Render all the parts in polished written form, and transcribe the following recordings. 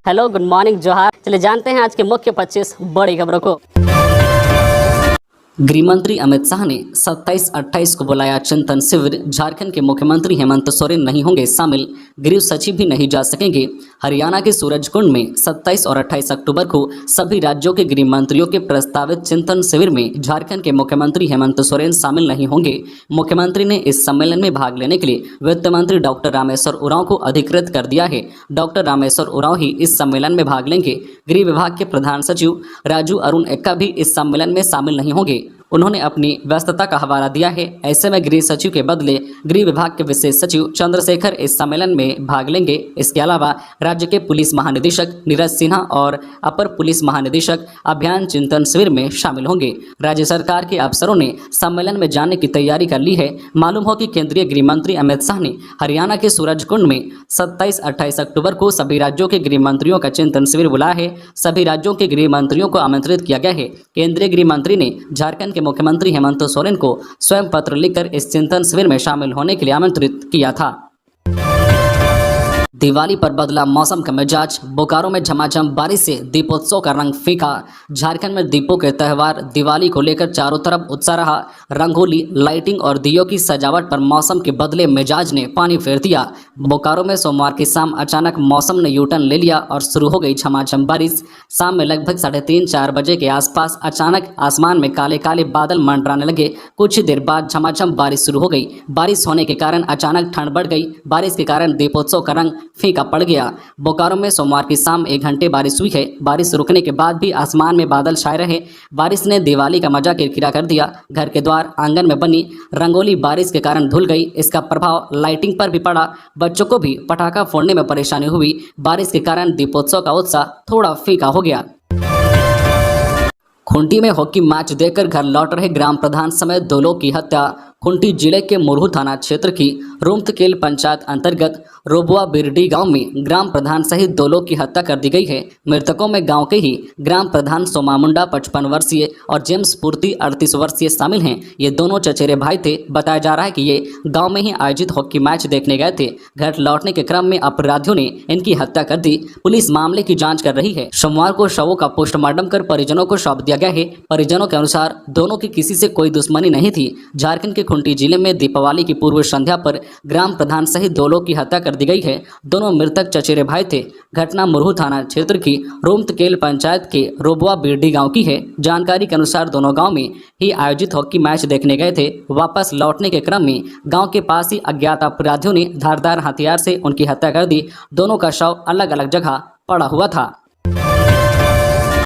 Hello, good morning, जोहार। चलिए जानते हैं आज के मुख्य 25 बड़ी खबरों को। गृह मंत्री अमित शाह ने 27-28 को बुलाया चिंतन शिविर। झारखंड के मुख्यमंत्री हेमंत सोरेन नहीं होंगे शामिल, गृह सचिव भी नहीं जा सकेंगे। हरियाणा के सूरजकुंड में 27 और 28 अक्टूबर को सभी राज्यों के गृह मंत्रियों के प्रस्तावित चिंतन शिविर में झारखंड के मुख्यमंत्री हेमंत सोरेन शामिल नहीं होंगे। मुख्यमंत्री ने इस सम्मेलन में भाग लेने के लिए वित्त मंत्री डॉक्टर रामेश्वर उरांव को अधिकृत कर दिया है। डॉक्टर रामेश्वर उरांव ही इस सम्मेलन में भाग लेंगे। गृह विभाग के प्रधान सचिव राजू अरुण एक्का भी इस सम्मेलन में शामिल नहीं होंगे। उन्होंने अपनी व्यस्तता का हवाला दिया है। ऐसे में गृह सचिव के बदले गृह विभाग के विशेष सचिव चंद्रशेखर इस सम्मेलन में भाग लेंगे। इसके अलावा राज्य के पुलिस महानिदेशक नीरज सिन्हा और अपर पुलिस महानिदेशक अभियान चिंतन शिविर में शामिल होंगे। राज्य सरकार के अफसरों ने सम्मेलन में जाने की तैयारी कर ली है। मालूम हो कि केंद्रीय गृह मंत्री अमित शाह ने हरियाणा के सूरजकुंड में 27-28 अक्टूबर को सभी राज्यों के गृह मंत्रियों का चिंतन शिविर बुलाया है। सभी राज्यों के गृह मंत्रियों को आमंत्रित किया गया है। केंद्रीय गृह मंत्री ने झारखंड के मुख्यमंत्री हेमंत सोरेन को स्वयं पत्र लिखकर इस चिंतन शिविर में शामिल होने के लिए आमंत्रित किया था। दिवाली पर बदला मौसम का मिजाज। बोकारो में झमाझम बारिश से दीपोत्सव का रंग फीका। झारखंड में दीपों के त्यौहार दिवाली को लेकर चारों तरफ उत्साह रहा। रंगोली, लाइटिंग और दियों की सजावट पर मौसम के बदले मिजाज ने पानी फेर दिया। बोकारो में सोमवार की शाम अचानक मौसम ने यूटर्न ले लिया और शुरू हो गई झमाझम बारिश। शाम में लगभग 3:30-4 बजे के आसपास अचानक आसमान में काले काले बादल मंडराने लगे। कुछ ही देर बाद झमाझम बारिश शुरू हो गई। बारिश होने के कारण अचानक ठंड बढ़ गई। बारिश के कारण दीपोत्सव का रंग फीका पड़ गया। बोकारो में सोमवार की शाम 1 घंटे बारिश हुई है। बारिश रुकने के बाद भी आसमान में बादल छाए रहे। बारिश ने दिवाली का मजा किरकिरा कर दिया। घर के द्वार आंगन में बनी रंगोली बारिश के कारण धुल गई। इसका प्रभाव लाइटिंग पर भी पड़ा। बच्चों को भी पटाखा फोड़ने में परेशानी हुई। बारिश के कारण दीपोत्सव का उत्साह थोड़ा फीका हो गया। खूंटी में हॉकी मैच देखकर घर लौट रहे ग्राम प्रधान समेत 2 लोग की हत्या। खूंटी जिले के मुरहू थाना क्षेत्र की रुमतकेल पंचायत अंतर्गत रोबुआ बिरडी गांव में ग्राम प्रधान सहित 2 लोग की हत्या कर दी गई है। मृतकों में गांव के ही ग्राम प्रधान सोमा मुंडा 55 वर्षीय और जेम्स पूर्ति 38 वर्षीय शामिल हैं। ये दोनों चचेरे भाई थे। बताया जा रहा है कि ये गांव में ही आयोजित हॉकी मैच देखने गए थे। घर लौटने के क्रम में अपराधियों ने इनकी हत्या कर दी। पुलिस मामले की जाँच कर रही है। सोमवार को शवों का पोस्टमार्टम कर परिजनों को सौंप दिया गया है। परिजनों के अनुसार दोनों की किसी से कोई दुश्मनी नहीं थी। झारखंड के खूंटी जिले में दीपावली की पूर्व संध्या पर ग्राम प्रधान सहित 2 लोग की हत्या कर दी गई है। दोनों मृतक चचेरे भाई थे। घटना मुरहू थाना क्षेत्र की रुमतकेल पंचायत के रोबुआ बिरडी गांव की है। जानकारी के अनुसार दोनों गांव में ही आयोजित हॉकी मैच देखने गए थे। वापस लौटने के क्रम में गांव के पास ही अज्ञात अपराधियों ने धारदार हथियार से उनकी हत्या कर दी। दोनों का शव अलग अलग जगह पड़ा हुआ था।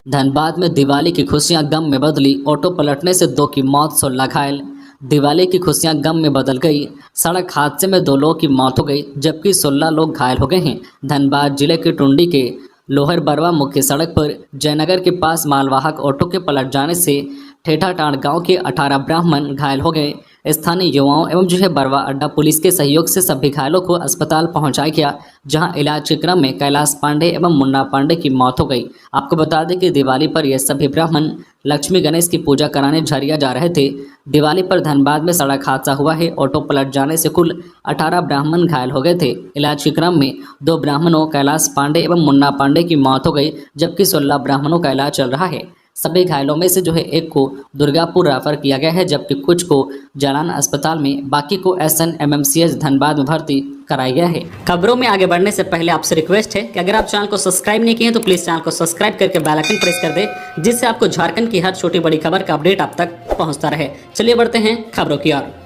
धनबाद में दिवाली की खुशियां गम में बदली। ऑटो पलटने से 2 की मौत, 16 घायल। दिवाली की खुशियां गम में बदल गई। सड़क हादसे में 2 लोगों की मौत हो गई जबकि 16 लोग घायल हो गए हैं। धनबाद जिले के टुंडी के लोहर बरवा मुख्य सड़क पर जयनगर के पास मालवाहक ऑटो के पलट जाने से ठेठाटाड़ गांव के 18 ब्राह्मण घायल हो गए। स्थानीय युवाओं एवं बरवा अड्डा पुलिस के सहयोग से सभी घायलों को अस्पताल पहुंचाया गया, जहां इलाज के क्रम में कैलाश पांडे एवं मुन्ना पांडे की मौत हो गई। आपको बता दें कि दिवाली पर ये सभी ब्राह्मण लक्ष्मी गणेश की पूजा कराने झरिया जा रहे थे। दिवाली पर धनबाद में सड़क हादसा हुआ है। ऑटो पलट जाने से कुल 18 ब्राह्मण घायल हो गए थे। इलाज के क्रम में 2 ब्राह्मणों कैलाश पांडे एवं मुन्ना पांडे की मौत हो गई जबकि 16 ब्राह्मणों का इलाज चल रहा है। सभी घायलों में से एक को दुर्गापुर रेफर किया गया है जबकि कुछ को जालान अस्पताल में, बाकी को SNMMCH धनबाद में भर्ती कराया गया है। खबरों में आगे बढ़ने से पहले आपसे रिक्वेस्ट है कि अगर आप चैनल को सब्सक्राइब नहीं किए हैं तो प्लीज़ चैनल को सब्सक्राइब करके बेल आइकन प्रेस कर दे, जिससे आपको झारखंड की हर छोटी बड़ी खबर का अपडेट आप तक पहुँचता रहे। चलिए बढ़ते हैं खबरों की ओर।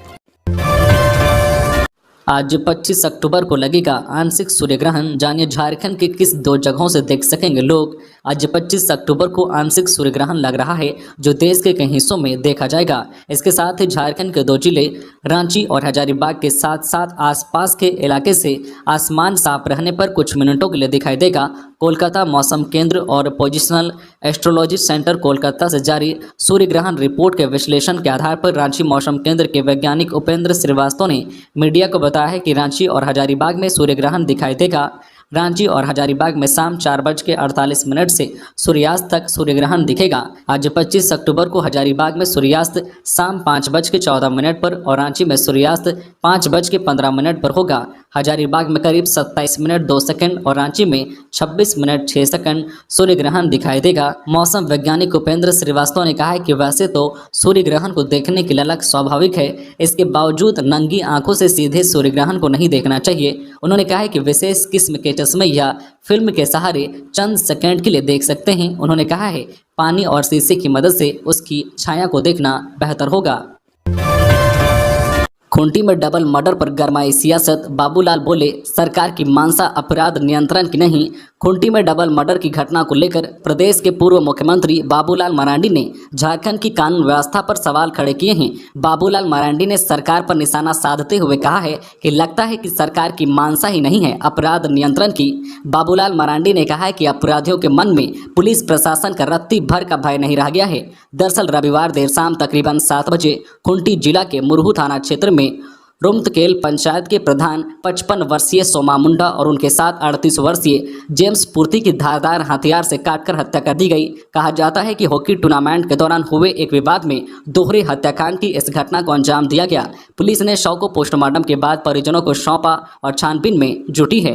आज 25 अक्टूबर को लगेगा आंशिक सूर्य ग्रहण। जानिए झारखंड के किस 2 जगहों से देख सकेंगे लोग। आज 25 अक्टूबर को आंशिक सूर्य ग्रहण लग रहा है जो देश के कई हिस्सों में देखा जाएगा। इसके साथ ही झारखंड के 2 जिले रांची और हजारीबाग के साथ साथ आसपास के इलाके से आसमान साफ रहने पर कुछ मिनटों के लिए दिखाई देगा। कोलकाता मौसम केंद्र और पोजिशनल एस्ट्रोलॉजी सेंटर कोलकाता से जारी सूर्य ग्रहण रिपोर्ट के विश्लेषण के आधार पर रांची मौसम केंद्र के वैज्ञानिक उपेंद्र श्रीवास्तव ने मीडिया को बताया है कि रांची और हजारीबाग में सूर्य ग्रहण दिखाई देगा। रांची और हजारीबाग में शाम 4:48 से सूर्यास्त तक सूर्य ग्रहण दिखेगा। आज 25 अक्टूबर को हजारीबाग में सूर्यास्त शाम 5:14 पर और रांची में सूर्यास्त 5:15 पर होगा। हजारीबाग में करीब 27 मिनट 2 सेकंड और रांची में 26 मिनट 6 सेकंड सूर्य ग्रहण दिखाई देगा। मौसम वैज्ञानिक उपेंद्र श्रीवास्तव ने कहा है कि वैसे तो सूर्य ग्रहण को देखने की ललक स्वाभाविक है, इसके बावजूद नंगी आंखों से सीधे सूर्य ग्रहण को नहीं देखना चाहिए। उन्होंने कहा है कि विशेष किस्म के चश्मे या फिल्म के सहारे चंद सेकंड के लिए देख सकते हैं। उन्होंने कहा है पानी और शीशे की मदद से उसकी छाया को देखना बेहतर होगा। खूंटी में डबल मर्डर पर गरमाई सियासत, बाबूलाल बोले सरकार की मानसा अपराध नियंत्रण की नहीं। खूंटी में डबल मर्डर की घटना को लेकर प्रदेश के पूर्व मुख्यमंत्री बाबूलाल मरांडी ने झारखंड की कानून व्यवस्था पर सवाल खड़े किए हैं। बाबूलाल मरांडी ने सरकार पर निशाना साधते हुए कहा है कि लगता है कि सरकार की मानसा ही नहीं है अपराध नियंत्रण की। बाबूलाल मरांडी ने कहा है कि अपराधियों के मन में पुलिस प्रशासन का रत्ती भर का भय नहीं रह गया है। दरअसल रविवार देर शाम तकरीबन 7 बजे खूंटी जिला के मुरहू थाना क्षेत्र में रुमतकेल पंचायत के प्रधान 55 वर्षीय सोमा मुंडा और उनके साथ 38 वर्षीय जेम्स पूर्ति की धारदार हथियार से काटकर हत्या कर दी गई। कहा जाता है कि हॉकी टूर्नामेंट के दौरान हुए एक विवाद में दोहरे हत्याकांड की इस घटना को अंजाम दिया गया। पुलिस ने शव को पोस्टमार्टम के बाद परिजनों को सौंपा और छानबीन में जुटी है।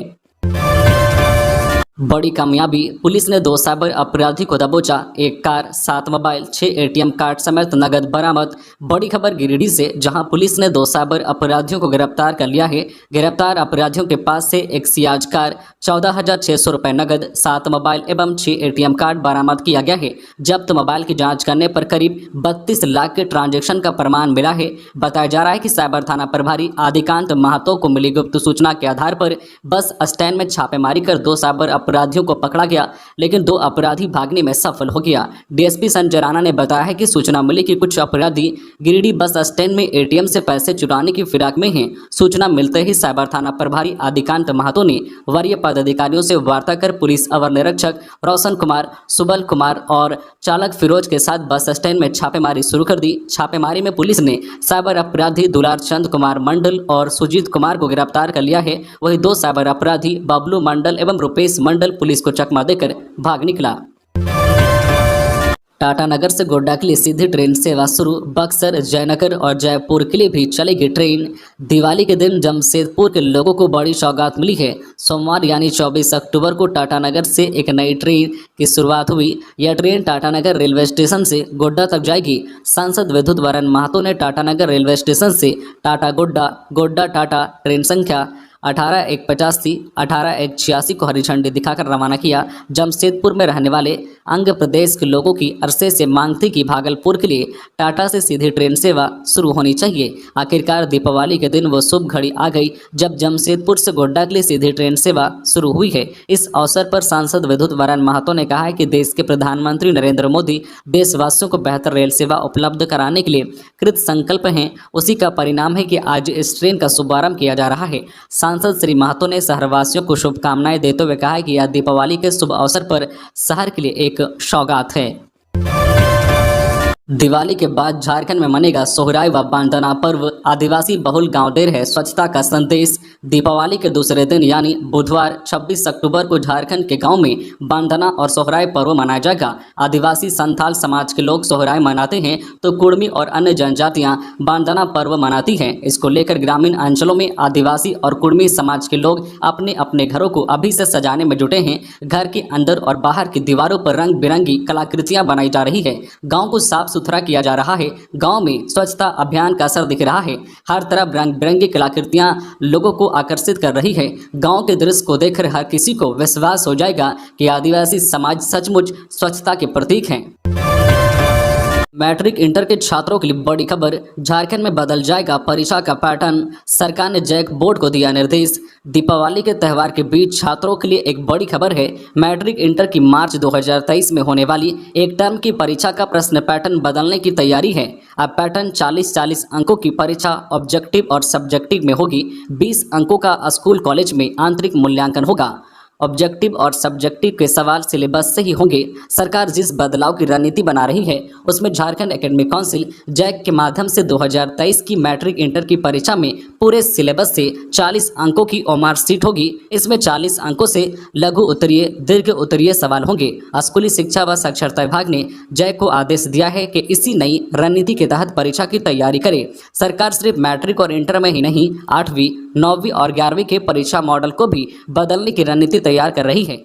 बड़ी कामयाबी, पुलिस ने 2 साइबर अपराधी को दबोचा, 1 कार, 7 मोबाइल, 6 एटीएम कार्ड समेत नगद बरामद। बड़ी खबर गिरिडीह से, जहां पुलिस ने 2 साइबर अपराधियों को गिरफ्तार कर लिया है। गिरफ्तार अपराधियों के पास से एक सियाज कार, 14,600 रुपये नगद, 7 मोबाइल एवं 6 एटीएम कार्ड बरामद किया गया है। जब्त मोबाइल की जाँच करने पर करीब 32 लाख के ट्रांजेक्शन का प्रमाण मिला है। बताया जा रहा है कि साइबर थाना प्रभारी आदिकांत महतो को मिली गुप्त सूचना के आधार पर बस स्टैंड में छापेमारी कर 2 साइबर अपराधियों को पकड़ा गया, लेकिन 2 अपराधी भागने में सफल हो गया। डीएसपी संजय राणा ने बताया है कि सूचना मिली कि कुछ अपराधी गिरिडीह बस स्टैंड में एटीएम से पैसे चुराने की फिराक में हैं। सूचना मिलते ही साइबर थाना प्रभारी आदिकांत महतो ने वरीय पदाधिकारियों से वार्ता कर पुलिस अवर निरीक्षक रोशन कुमार, सुबल कुमार और चालक फिरोज के साथ बस स्टैंड में छापेमारी शुरू कर दी। छापेमारी में पुलिस ने साइबर अपराधी दुलार चंद कुमार मंडल और सुजीत कुमार को गिरफ्तार कर लिया है। वही 2 साइबर अपराधी बबलू मंडल एवं रुपेश मंडल पुलिस को चकमा देकर भाग निकला। टाटानगर से गोड्डा के लिए सीधी ट्रेन सेवा शुरू, बक्सर, जयनगर और जयपुर के लिए भी चलेगी ट्रेन। दिवाली के दिन जमशेदपुर के लोगों को बड़ी सौगात मिली है। सोमवार यानी 24 अक्टूबर को टाटानगर से एक नई ट्रेन की शुरुआत हुई। यह ट्रेन टाटानगर रेलवे स्टेशन से गोड्डा तक जाएगी। सांसद विद्युत वरण महतो ने टाटानगर रेलवे स्टेशन से टाटा गोड्डा, गोड्डा टाटा ट्रेन संख्या 18185, 18186 को हरी झंडी दिखाकर रवाना किया। जमशेदपुर में रहने वाले अंग प्रदेश के लोगों की अरसे से मांग थी कि भागलपुर के लिए टाटा से सीधी ट्रेन सेवा शुरू होनी चाहिए। आखिरकार दीपावली के दिन वो शुभ घड़ी आ गई जब जमशेदपुर से गोड्डा के लिए सीधी ट्रेन सेवा शुरू हुई है। इस अवसर पर सांसद विद्युत वरण महतो ने कहा है कि देश के प्रधानमंत्री नरेंद्र मोदी देशवासियों को बेहतर रेल सेवा उपलब्ध कराने के लिए कृत संकल्प हैं। उसी का परिणाम है कि आज इस ट्रेन का शुभारंभ किया जा रहा है। सांसद श्री महतो ने शहरवासियों को शुभकामनाएं देते हुए कहा कि यह दीपावली के शुभ अवसर पर शहर के लिए एक सौगात है। दिवाली के बाद झारखंड में मनेगा सोहराय व बांधना पर्व। आदिवासी बहुल गांव देर है स्वच्छता का संदेश। दीपावली के दूसरे दिन यानी बुधवार 26 अक्टूबर को झारखंड के गांव में बांधना और सोहराय पर्व मनाया जाएगा। आदिवासी संथाल समाज के लोग सोहराय मनाते हैं तो कुर्मी और अन्य जनजातियां बांधना पर्व मनाती हैं। इसको लेकर ग्रामीण अंचलों में आदिवासी और कुर्मी समाज के लोग अपने अपने घरों को अभी से सजाने में जुटे हैं। घर के अंदर और बाहर की दीवारों पर रंग बिरंगी कलाकृतियां बनाई जा रही है। गाँव को साफ सुथरा किया जा रहा है। गांव में स्वच्छता अभियान का असर दिख रहा है। हर तरफ रंग बिरंगी कलाकृतियां लोगों को आकर्षित कर रही है। गांव के दृश्य को देखकर हर किसी को विश्वास हो जाएगा कि आदिवासी समाज सचमुच स्वच्छता के प्रतीक हैं। मैट्रिक इंटर के छात्रों के लिए बड़ी खबर, झारखंड में बदल जाएगा परीक्षा का पैटर्न। सरकार ने जैक बोर्ड को दिया निर्देश। दीपावली के त्यौहार के बीच छात्रों के लिए एक बड़ी खबर है। मैट्रिक इंटर की मार्च 2023 में होने वाली एक टर्म की परीक्षा का प्रश्न पैटर्न बदलने की तैयारी है। अब पैटर्न 40-40 अंकों की परीक्षा ऑब्जेक्टिव और सब्जेक्टिव में होगी। 20 अंकों का स्कूल कॉलेज में आंतरिक मूल्यांकन होगा। ऑब्जेक्टिव और सब्जेक्टिव के सवाल सिलेबस से ही होंगे। सरकार जिस बदलाव की रणनीति बना रही है उसमें झारखंड एकेडमिक काउंसिल जैक के माध्यम से 2023 की मैट्रिक इंटर की परीक्षा में पूरे सिलेबस से 40 अंकों की ओमार सीट होगी। इसमें 40 अंकों से लघु उत्तरीय दीर्घ उत्तरीय सवाल होंगे। स्कूली शिक्षा व साक्षरता विभाग ने जैक को आदेश दिया है कि इसी नई रणनीति के तहत परीक्षा की तैयारी करे। सरकार सिर्फ मैट्रिक और इंटर में ही नहीं 8वीं 9वीं और 11वीं के परीक्षा मॉडल को भी बदलने की रणनीति तैयार कर रही है।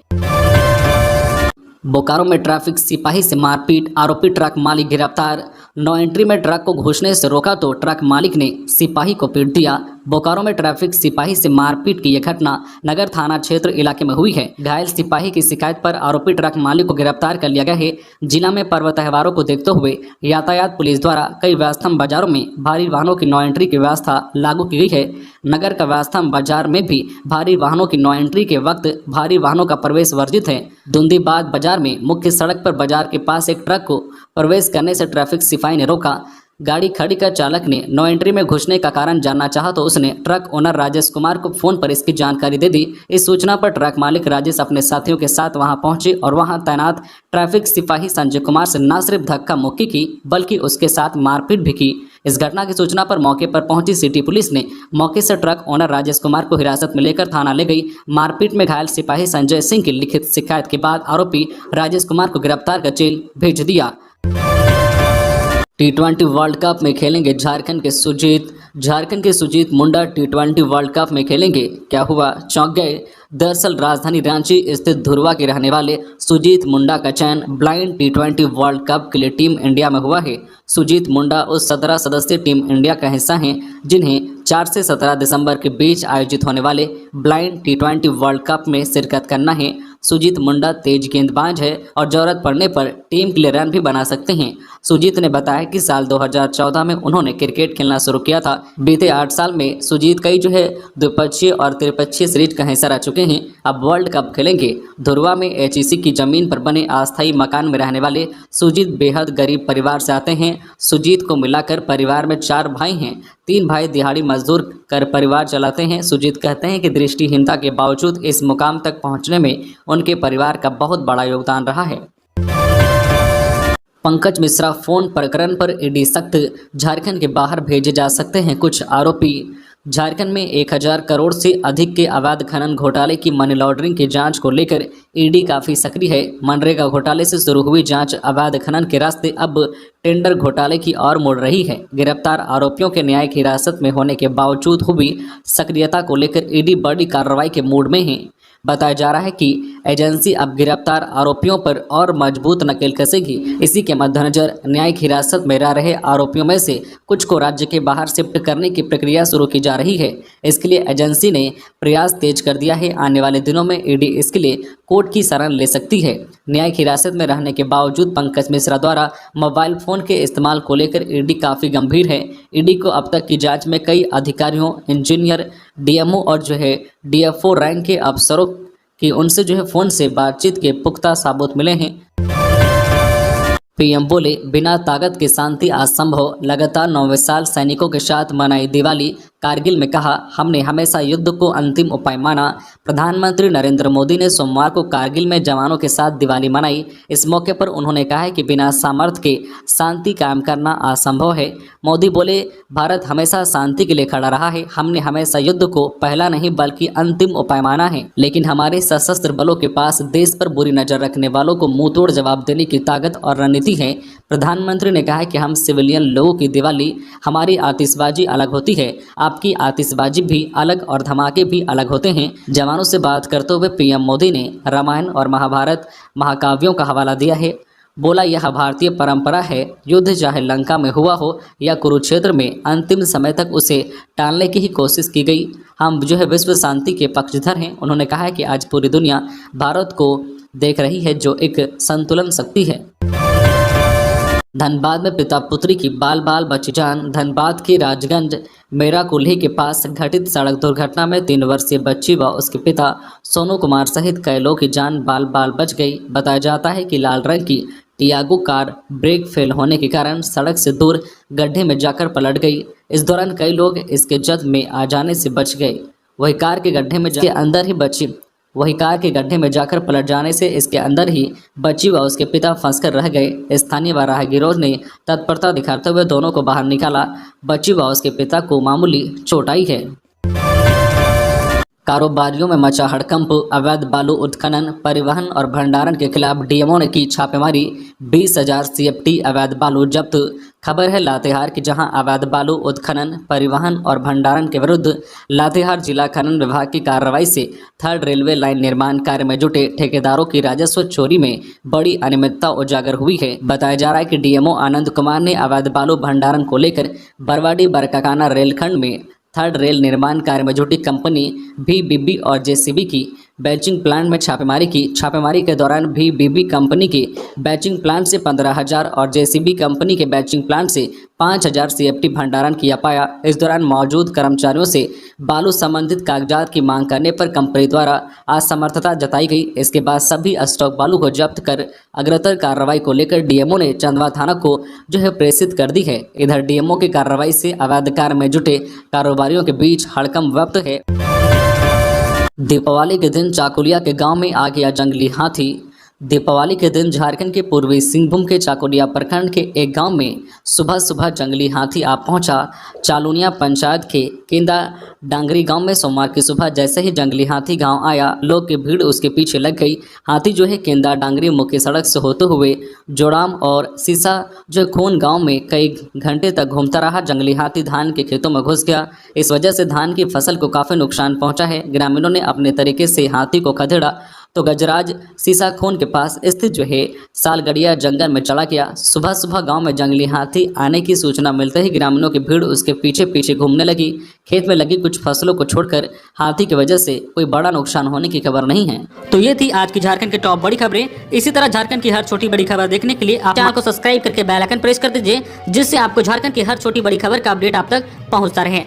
बोकारो में ट्रैफिक सिपाही से मारपीट, आरोपी ट्रक मालिक गिरफ्तार। नो एंट्री में ट्रक को घुसने से रोका तो ट्रक मालिक ने सिपाही को पीट दिया। बोकारो में ट्रैफिक सिपाही से मारपीट की यह घटना नगर थाना क्षेत्र इलाके में हुई है। घायल सिपाही की शिकायत पर आरोपी ट्रक मालिक को गिरफ्तार कर लिया गया है। जिला में पर्व त्योहारों को देखते हुए यातायात पुलिस द्वारा कई व्यस्तम बाजारों में भारी वाहनों की नो एंट्री की व्यवस्था लागू की गई है। नगर का व्यस्तम बाजार में भी भारी वाहनों की नो एंट्री के वक्त भारी वाहनों का प्रवेश वर्जित है। दुंदीबाग बाजार में मुख्य सड़क पर बाजार के पास एक ट्रक को प्रवेश करने से ट्रैफिक सिपाही ने रोका। गाड़ी खड़ी कर चालक ने नो एंट्री में घुसने का कारण जानना चाहा तो उसने ट्रक ओनर राजेश कुमार को फोन पर इसकी जानकारी दे दी। इस सूचना पर ट्रक मालिक राजेश अपने साथियों के साथ वहां पहुंचे और वहां तैनात ट्रैफिक सिपाही संजय कुमार से न सिर्फ धक्का मुक्की की बल्कि उसके साथ मारपीट भी की। इस घटना की सूचना पर मौके पर पहुंची सिटी पुलिस ने मौके से ट्रक ओनर राजेश कुमार को हिरासत में लेकर थाना ले गई। मारपीट में घायल सिपाही संजय सिंह की लिखित शिकायत के बाद आरोपी राजेश कुमार को गिरफ्तार कर जेल भेज दिया। T20 वर्ल्ड कप में खेलेंगे झारखंड के सुजीत मुंडा T20 वर्ल्ड कप में खेलेंगे। क्या हुआ, चौंक गए। दरअसल राजधानी रांची स्थित धुरवा के रहने वाले सुजीत मुंडा का चयन ब्लाइंड T20 वर्ल्ड कप के लिए टीम इंडिया में हुआ है। सुजीत मुंडा उस 17 सदस्यीय टीम इंडिया का हिस्सा हैं जिन्हें 4 से 17 दिसंबर के बीच आयोजित होने वाले ब्लाइंड T20 वर्ल्ड कप में शिरकत करना है। सुजीत मुंडा तेज गेंदबाज है और जरूरत पड़ने पर टीम के लिए रन भी बना सकते हैं। सुजीत ने बताया कि साल 2014 में उन्होंने क्रिकेट खेलना शुरू किया था। बीते 8 साल में सुजीत कई द्विपक्षीय और त्रिपक्षीय सीरीज का हिस्सा रह चुके हैं। अब वर्ल्ड कप खेलेंगे। धुरवा में HEC की जमीन पर बने अस्थायी मकान में रहने वाले सुजीत बेहद गरीब परिवार से आते हैं। सुजीत को मिलाकर परिवार में 4 भाई हैं। 3 भाई दिहाड़ी मजदूर कर परिवार चलाते हैं। सुजीत कहते हैं कि दृष्टिहीनता के बावजूद इस मुकाम तक पहुंचने में उनके परिवार का बहुत बड़ा योगदान रहा है। पंकज मिश्रा फोन प्रकरण पर ईडी सख्त, झारखंड के बाहर भेजे जा सकते हैं कुछ आरोपी। झारखंड में 1000 करोड़ से अधिक के अवैध खनन घोटाले की मनी लॉन्ड्रिंग की जांच को लेकर ईडी काफ़ी सक्रिय है। मनरेगा घोटाले से शुरू हुई जांच अवैध खनन के रास्ते अब टेंडर घोटाले की ओर मुड़ रही है। गिरफ्तार आरोपियों के न्यायिक हिरासत में होने के बावजूद हुई सक्रियता को लेकर ईडी बड़ी कार्रवाई के मूड में है। बताया जा रहा है कि एजेंसी अब गिरफ्तार आरोपियों पर और मजबूत नकेल कसेगी। इसी के मद्देनजर न्यायिक हिरासत में रह रहे आरोपियों में से कुछ को राज्य के बाहर शिफ्ट करने की प्रक्रिया शुरू की जा रही है। इसके लिए एजेंसी ने प्रयास तेज कर दिया है। आने वाले दिनों में ईडी इसके लिए कोर्ट की शरण ले सकती है। न्यायिक हिरासत में रहने के बावजूद पंकज मिश्रा द्वारा मोबाइल फोन के इस्तेमाल को लेकर ईडी काफ़ी गंभीर है। ईडी को अब तक की जांच में कई अधिकारियों, इंजीनियर, डीएमओ और डीएफओ रैंक के अफसरों की उनसे फ़ोन से बातचीत के पुख्ता सबूत मिले हैं। पीएम बोले, बिना ताकत के शांति असंभव। लगातार 9वें साल सैनिकों के साथ मनाई दिवाली। कारगिल में कहा, हमने हमेशा युद्ध को अंतिम उपाय माना। प्रधानमंत्री नरेंद्र मोदी ने सोमवार को कारगिल में जवानों के साथ दिवाली मनाई। इस मौके पर उन्होंने कहा है कि बिना सामर्थ्य के शांति कायम करना असंभव है। मोदी बोले, भारत हमेशा शांति के लिए खड़ा रहा है। हमने हमेशा युद्ध को पहला नहीं बल्कि अंतिम उपाय माना है, लेकिन हमारे सशस्त्र बलों के पास देश पर बुरी नजर रखने वालों को मुंहतोड़ जवाब देने की ताकत और रणनीति है। प्रधानमंत्री ने कहा कि हम सिविलियन लोगों की दिवाली, हमारी आतिशबाजी अलग होती है, आपकी आतिशबाजी भी अलग और धमाके भी अलग होते हैं। जवानों से बात करते हुए पीएम मोदी ने रामायण और महाभारत महाकाव्यों का हवाला दिया है। बोला, यह भारतीय परंपरा है। युद्ध चाहे लंका में हुआ हो या कुरुक्षेत्र में, अंतिम समय तक उसे टालने की ही कोशिश की गई। हम विश्व शांति के पक्षधर हैं। उन्होंने कहा है कि आज पूरी दुनिया भारत को देख रही है जो एक संतुलन शक्ति है। धनबाद में पिता पुत्री की बाल बची जान। धनबाद के राजगंज मेरा कुल्ही के पास घटित सड़क दुर्घटना में 3 वर्षीय बच्ची व उसके पिता सोनू कुमार सहित कई लोगों की जान बाल बच गई। बताया जाता है कि लाल रंग की टियागो कार ब्रेक फेल होने के कारण सड़क से दूर गड्ढे में जाकर पलट गई। इस दौरान कई लोग इसके जद में आ जाने से बच गए। वही कार के गड्ढे में अंदर ही बची वही कार के गड्ढे में जाकर पलट जाने से इसके अंदर ही बच्ची व उसके पिता फंसकर रह गए। स्थानीय व राहगीरों ने तत्परता दिखाते हुए दोनों को बाहर निकाला। बच्ची व उसके पिता को मामूली चोट आई है। कारोबारियों में मचा हड़कंप। अवैध बालू उत्खनन, परिवहन और भंडारण के खिलाफ डीएमओ ने की छापेमारी। 20,000 सीएफटी अवैध बालू जब्त। खबर है लातेहार की, जहां अवैध बालू उत्खनन, परिवहन और भंडारण के विरुद्ध लातेहार जिला खनन विभाग की कार्रवाई से 3rd रेलवे लाइन निर्माण कार्य में जुटे ठेकेदारों की राजस्व चोरी में बड़ी अनियमितता उजागर हुई है। बताया जा रहा है कि डीएमओ आनंद कुमार ने अवैध बालू भंडारण को लेकर बरवाडी बरकाकाना रेलखंड में 3rd रेल निर्माण कार्य में जुटी कंपनी VBB और JCB की बैचिंग प्लांट में छापेमारी की। छापेमारी के दौरान VBB कंपनी के बैचिंग प्लांट से 15,000 और JCB कंपनी के बैचिंग प्लांट से 5,000 CFT भंडारण किया पाया। इस दौरान मौजूद कर्मचारियों से बालू संबंधित कागजात की मांग करने पर कंपनी द्वारा असमर्थता जताई गई। इसके बाद सभी स्टॉक बालू को जब्त कर अग्रतर कार्रवाई को लेकर डीएमओ ने चंदवा थाना को प्रेषित कर दी है। इधर डीएमओ की कार्रवाई से अवैध कार्य में जुटे कारोबारियों के बीच हड़कंप व्याप्त है। दीपावली के दिन चाकुलिया के गांव में आ गया जंगली हाथी। दीपावली के दिन झारखंड के पूर्वी सिंहभूम के चाकुलिया प्रखंड के एक गांव में सुबह सुबह जंगली हाथी आ पहुंचा। चालुनिया पंचायत के केंदा डांगरी गांव में सोमवार की सुबह जैसे ही जंगली हाथी गांव आया, लोग की भीड़ उसके पीछे लग गई। हाथी केंदा डांगरी मुख्य सड़क से होते हुए जोड़ाम और सीसा खून गांव में कई घंटे तक घूमता रहा। जंगली हाथी धान के खेतों में घुस गया। इस वजह से धान की फसल को काफ़ी नुकसान पहुंचा है। ग्रामीणों ने अपने तरीके से हाथी को खदेड़ा तो गजराज सीसा खून के पास स्थित सालगड़िया जंगल में चला गया। सुबह सुबह गांव में जंगली हाथी आने की सूचना मिलते ही ग्रामीणों की भीड़ उसके पीछे पीछे घूमने लगी। खेत में लगी कुछ फसलों को छोड़कर हाथी की वजह से कोई बड़ा नुकसान होने की खबर नहीं है। तो ये थी आज की झारखंड की टॉप बड़ी खबरें। इसी तरह झारखंड की हर छोटी बड़ी खबर देखने के लिए आप चैनल को सब्सक्राइब करके बेल आइकन प्रेस कर दीजिए, जिससे आपको झारखंड की हर छोटी बड़ी खबर का अपडेट आप तक पहुँचता रहे।